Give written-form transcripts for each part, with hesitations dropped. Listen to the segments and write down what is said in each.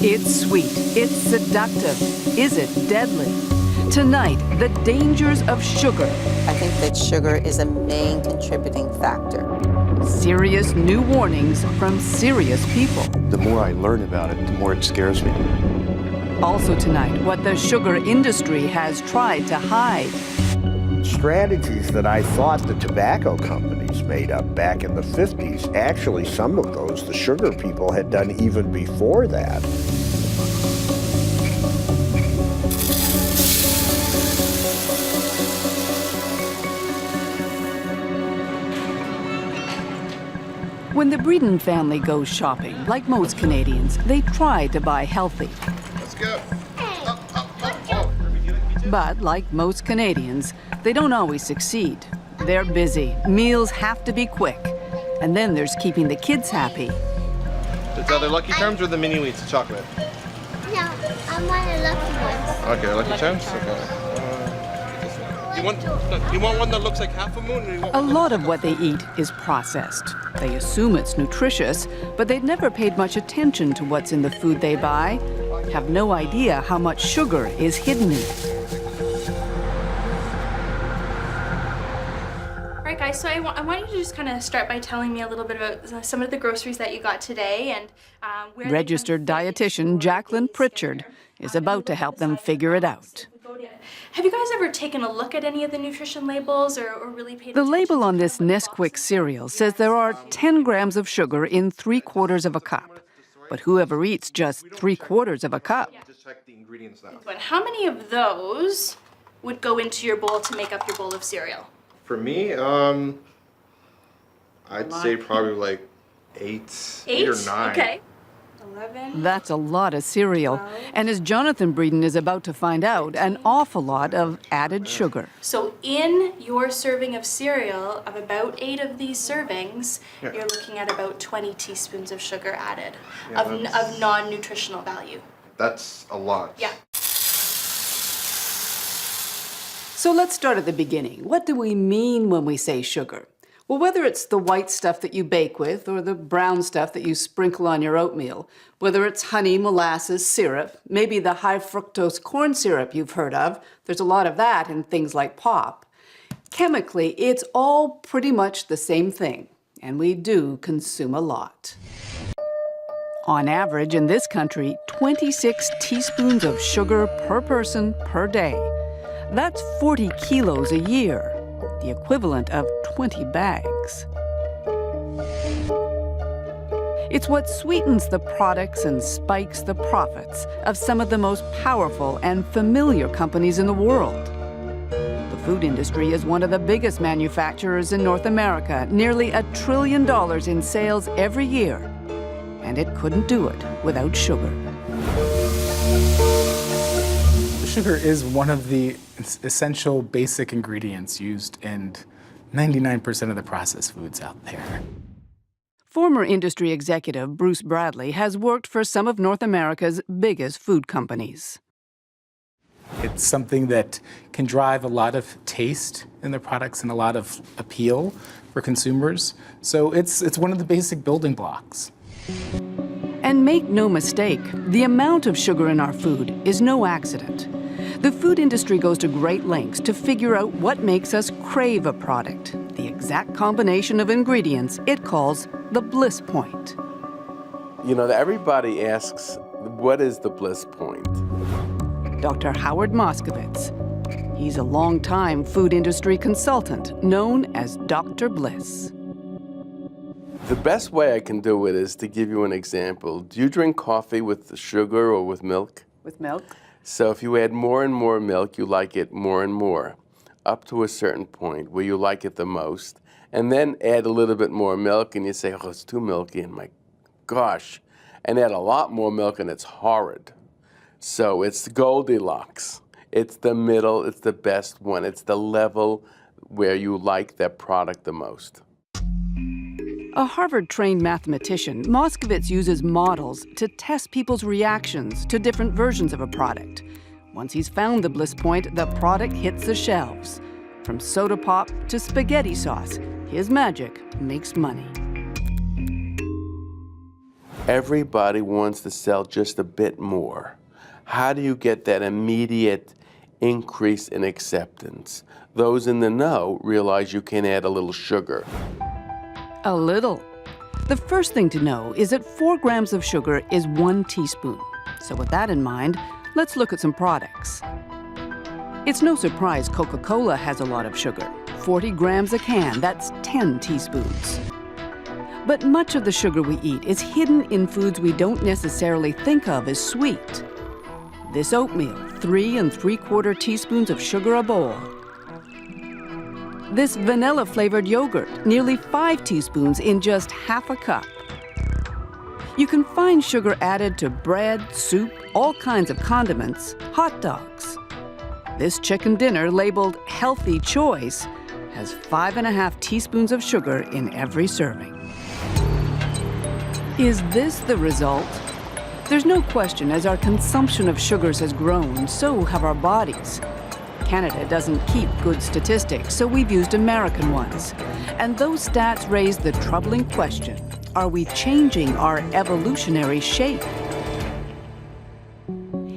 It's sweet. It's seductive. Is it deadly? Tonight, the dangers of sugar. I think that sugar is a main contributing factor. Serious new warnings from serious people. The more I learn about it, the more it scares me. Also tonight, what the sugar industry has tried to hide. Strategies that I thought the tobacco companies made up back in the 50s, actually some of those the sugar people had done even before that. When the Breeden family goes shopping, like most Canadians, they try to buy healthy. Let's go. But like most Canadians, they don't always succeed. They're busy. Meals have to be quick. And then there's keeping the kids happy. It's either Lucky Charms or the mini wheats chocolate. No, I want a Lucky Ones. Okay, Lucky Charms? Okay. You want one that looks like half a moon? Or you want A lot of what they eat is processed. They assume it's nutritious, but they've never paid much attention to what's in the food they buy, have no idea how much sugar is hidden in it. All right, guys, so I want you to just kind of start by telling me a little bit about some of the groceries that you got today and where Registered dietitian Jacqueline Pritchard is about to help them figure it out. Have you guys ever taken a look at any of the nutrition labels or really paid The attention label to on this kind of what the Nesquik boxes cereal say? says there are 10 grams of sugar in 3/4 of a cup. But whoever eats just 3/4 of a cup? Just check the ingredients now. And how many of those would go into your bowl to make up your bowl of cereal? For me, I'd say probably like eight or 9. Okay. 11. That's a lot of cereal. And as Jonathan Breeden is about to find out, an awful lot of added sugar. So in your serving of cereal, of about 8 of these servings, Yeah. you're looking at about 20 teaspoons of sugar added Yeah, of that's- non-nutritional value. That's a lot. Yeah. So let's start at the beginning. What do we mean when we say sugar? Well, whether it's the white stuff that you bake with or the brown stuff that you sprinkle on your oatmeal, whether it's honey, molasses, syrup, maybe the high fructose corn syrup you've heard of, there's a lot of that in things like pop. Chemically, it's all pretty much the same thing, and we do consume a lot. On average, in this country, 26 teaspoons of sugar per person per day. That's 40 kilos a year, the equivalent of 20 bags. It's what sweetens the products and spikes the profits of some of the most powerful and familiar companies in the world. The food industry is one of the biggest manufacturers in North America, nearly $1 trillion in sales every year. And it couldn't do it without sugar. Sugar is one of the essential basic ingredients used in 99% of the processed foods out there. Former industry executive Bruce Bradley has worked for some of North America's biggest food companies. It's something that can drive a lot of taste in the products and a lot of appeal for consumers. So it's one of the basic building blocks. And make no mistake, the amount of sugar in our food is no accident. The food industry goes to great lengths to figure out what makes us crave a product, the exact combination of ingredients it calls the bliss point. You know, everybody asks, what is the bliss point? Dr. Howard Moskowitz. He's a longtime food industry consultant known as Dr. Bliss. The best way I can do it is to give you an example. Do you drink coffee with sugar or with milk? With milk? So if you add more and more milk, you like it more and more, up to a certain point where you like it the most. And then add a little bit more milk and you say, oh, it's too milky, and my gosh. And add a lot more milk and it's horrid. So it's Goldilocks. It's the middle, it's the best one. It's the level where you like that product the most. A Harvard-trained mathematician, Moskowitz uses models to test people's reactions to different versions of a product. Once he's found the bliss point, the product hits the shelves. From soda pop to spaghetti sauce, his magic makes money. Everybody wants to sell just a bit more. How do you get that immediate increase in acceptance? Those in the know realize you can add a little sugar. A little. The first thing to know is that 4 grams of sugar is 1 teaspoon. So with that in mind, let's look at some products. It's no surprise Coca-Cola has a lot of sugar. 40 grams a can, that's 10 teaspoons. But much of the sugar we eat is hidden in foods we don't necessarily think of as sweet. This oatmeal, 3 3/4 teaspoons of sugar a bowl. This vanilla-flavored yogurt, nearly 5 teaspoons in just half a cup. You can find sugar added to bread, soup, all kinds of condiments, hot dogs. This chicken dinner, labeled Healthy Choice, has 5.5 teaspoons of sugar in every serving. Is this the result? There's no question, as our consumption of sugars has grown, so have our bodies. Canada doesn't keep good statistics, so we've used American ones. And those stats raise the troubling question, are we changing our evolutionary shape?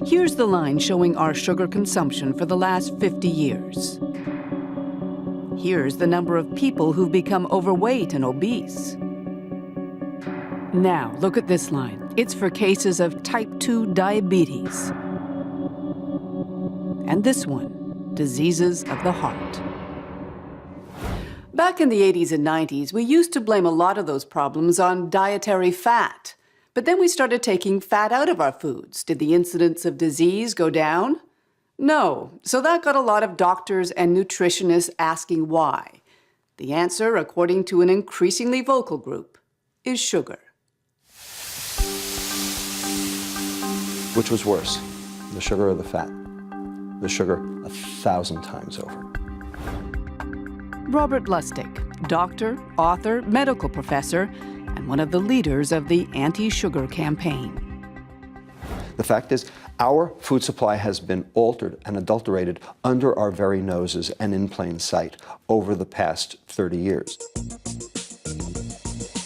Here's the line showing our sugar consumption for the last 50 years. Here's the number of people who've become overweight and obese. Now, look at this line. It's for cases of type 2 diabetes. And this one, diseases of the heart. Back in the 80s and 90s, we used to blame a lot of those problems on dietary fat. But then we started taking fat out of our foods. Did the incidence of disease go down? No. So that got a lot of doctors and nutritionists asking why. The answer, according to an increasingly vocal group, is sugar. Which was worse, the sugar or the fat? The sugar 1,000 times over. Robert Lustig, doctor, author, medical professor, and one of the leaders of the anti-sugar campaign. The fact is, our food supply has been altered and adulterated under our very noses and in plain sight over the past 30 years.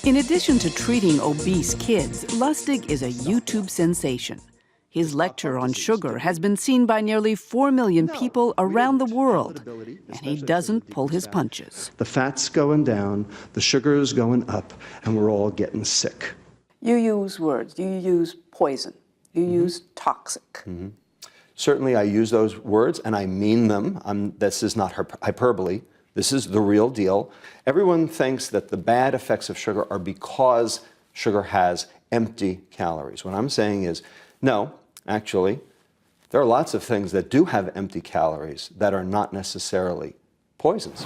In addition to treating obese kids, Lustig is a YouTube sensation. His lecture on sugar has been seen by nearly 4 million people around the world, and he doesn't pull his punches. The fat's going down, the sugar is going up, and we're all getting sick. You use words. You use poison. You use toxic. Certainly I use those words, and I mean them. This is not hyperbole. This is the real deal. Everyone thinks that the bad effects of sugar are because sugar has empty calories. What I'm saying is, no, actually, there are lots of things that do have empty calories that are not necessarily poisons.